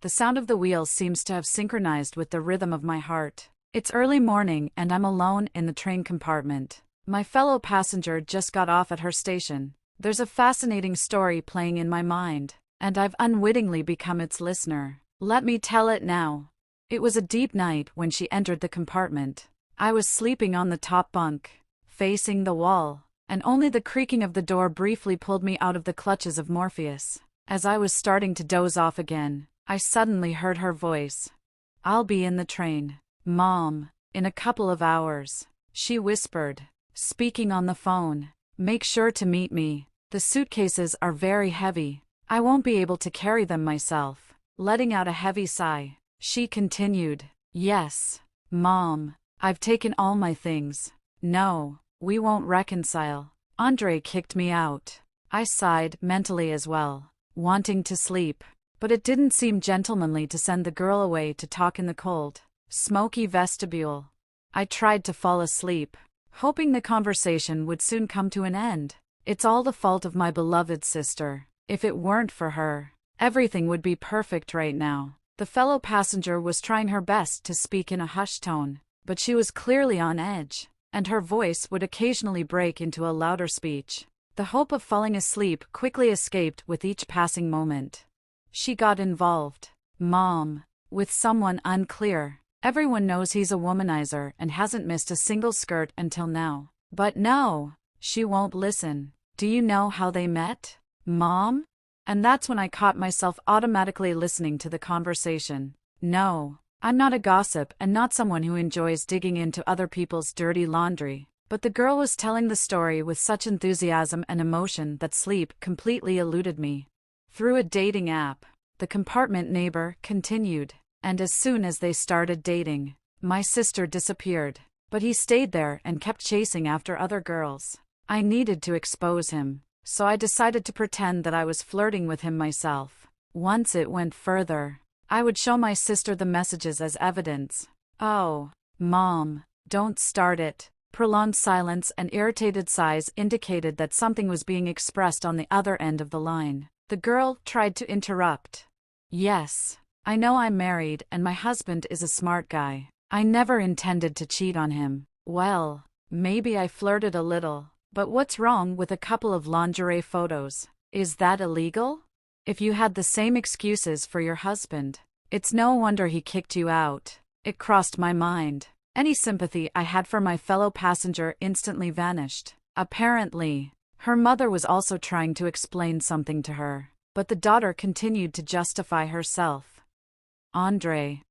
The sound of the wheels seems to have synchronized with the rhythm of my heart. It's early morning and I'm alone in the train compartment. My fellow passenger just got off at her station. There's a fascinating story playing in my mind, and I've unwittingly become its listener. Let me tell it now. It was a deep night when she entered the compartment. I was sleeping on the top bunk, facing the wall, and only the creaking of the door briefly pulled me out of the clutches of Morpheus. As I was starting to doze off again, I suddenly heard her voice. "I'll be in the train, Mom, in a couple of hours," she whispered, speaking on the phone. "Make sure to meet me. The suitcases are very heavy. I won't be able to carry them myself." Letting out a heavy sigh, she continued, "Yes, Mom, I've taken all my things. No, we won't reconcile. Andre kicked me out." I sighed mentally as well, wanting to sleep, but it didn't seem gentlemanly to send the girl away to talk in the cold, smoky vestibule. I tried to fall asleep, hoping the conversation would soon come to an end. It's all the fault of my beloved sister. If it weren't for her, everything would be perfect right now. The fellow passenger was trying her best to speak in a hushed tone, but she was clearly on edge, and her voice would occasionally break into a louder speech. The hope of falling asleep quickly escaped with each passing moment. She got involved, Mom, with someone unclear. Everyone knows he's a womanizer and hasn't missed a single skirt until now. But no, she won't listen. Do you know how they met, Mom? And that's when I caught myself automatically listening to the conversation. No, I'm not a gossip and not someone who enjoys digging into other people's dirty laundry. But the girl was telling the story with such enthusiasm and emotion that sleep completely eluded me. Through a dating app, the compartment neighbor continued, and as soon as they started dating, my sister disappeared. But he stayed there and kept chasing after other girls. I needed to expose him, so I decided to pretend that I was flirting with him myself. Once it went further, I would show my sister the messages as evidence. "Oh, Mom, don't start it." Prolonged silence and irritated sighs indicated that something was being expressed on the other end of the line. The girl tried to interrupt. "Yes, I know I'm married and my husband is a smart guy. I never intended to cheat on him. Well, maybe I flirted a little, but what's wrong with a couple of lingerie photos? Is that illegal? If you had the same excuses for your husband, it's no wonder he kicked you out." It crossed my mind. Any sympathy I had for my fellow passenger instantly vanished. Apparently, her mother was also trying to explain something to her, but the daughter continued to justify herself. "Andre,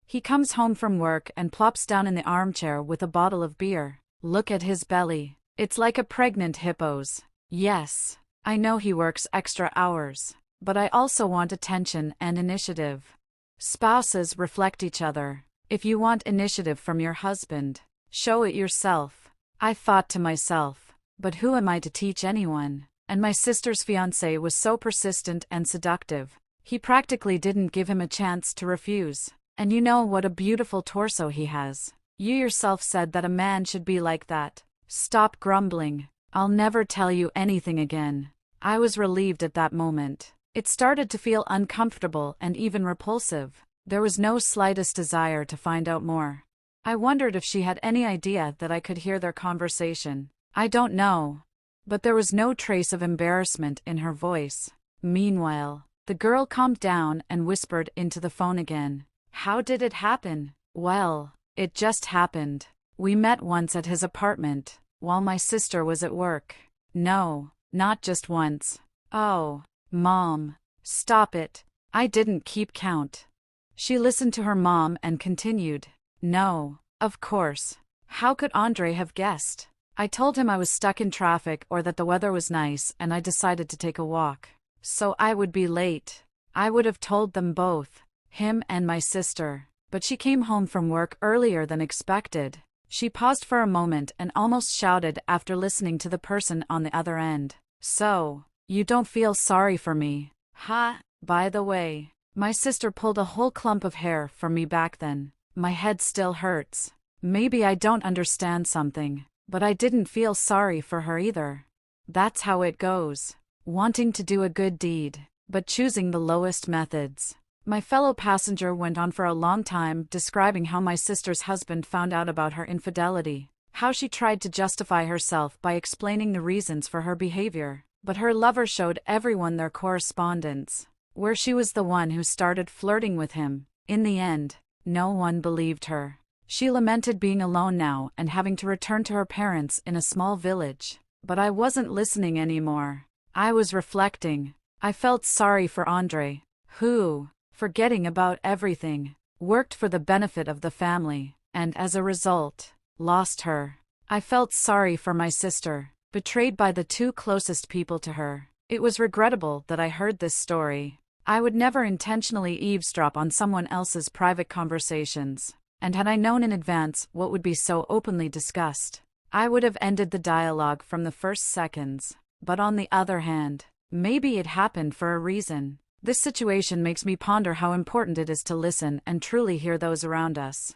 he comes home from work and plops down in the armchair with a bottle of beer. Look at his belly. It's like a pregnant hippo's. Yes, I know he works extra hours, but I also want attention and initiative. Spouses reflect each other. If you want initiative from your husband, show it yourself." I thought to myself, but who am I to teach anyone? And my sister's fiancé was so persistent and seductive. He practically didn't give him a chance to refuse. And you know what a beautiful torso he has. You yourself said that a man should be like that. Stop grumbling. I'll never tell you anything again. I was relieved at that moment. It started to feel uncomfortable and even repulsive. There was no slightest desire to find out more. I wondered if she had any idea that I could hear their conversation. I don't know. But there was no trace of embarrassment in her voice. Meanwhile, the girl calmed down and whispered into the phone again. "How did it happen?" "Well, it just happened. We met once at his apartment, while my sister was at work." "No, not just once." "Oh, Mom, stop it. I didn't keep count." She listened to her mom and continued. "No, of course. How could Andre have guessed? I told him I was stuck in traffic or that the weather was nice and I decided to take a walk. So I would be late. I would have told them both, him and my sister, but she came home from work earlier than expected." She paused for a moment and almost shouted after listening to the person on the other end. "So, you don't feel sorry for me, huh? By the way, my sister pulled a whole clump of hair from me back then. My head still hurts. Maybe I don't understand something, but I didn't feel sorry for her either. That's how it goes. Wanting to do a good deed, but choosing the lowest methods. My fellow passenger went on for a long time, describing how my sister's husband found out about her infidelity, how she tried to justify herself by explaining the reasons for her behavior, but her lover showed everyone their correspondence, where she was the one who started flirting with him. In the end, no one believed her. She lamented being alone now and having to return to her parents in a small village. But I wasn't listening anymore. I was reflecting. I felt sorry for Andre, who, forgetting about everything, worked for the benefit of the family, and as a result, lost her. I felt sorry for my sister, betrayed by the two closest people to her. It was regrettable that I heard this story. I would never intentionally eavesdrop on someone else's private conversations, and had I known in advance what would be so openly discussed, I would have ended the dialogue from the first seconds. But on the other hand, maybe it happened for a reason. This situation makes me ponder how important it is to listen and truly hear those around us.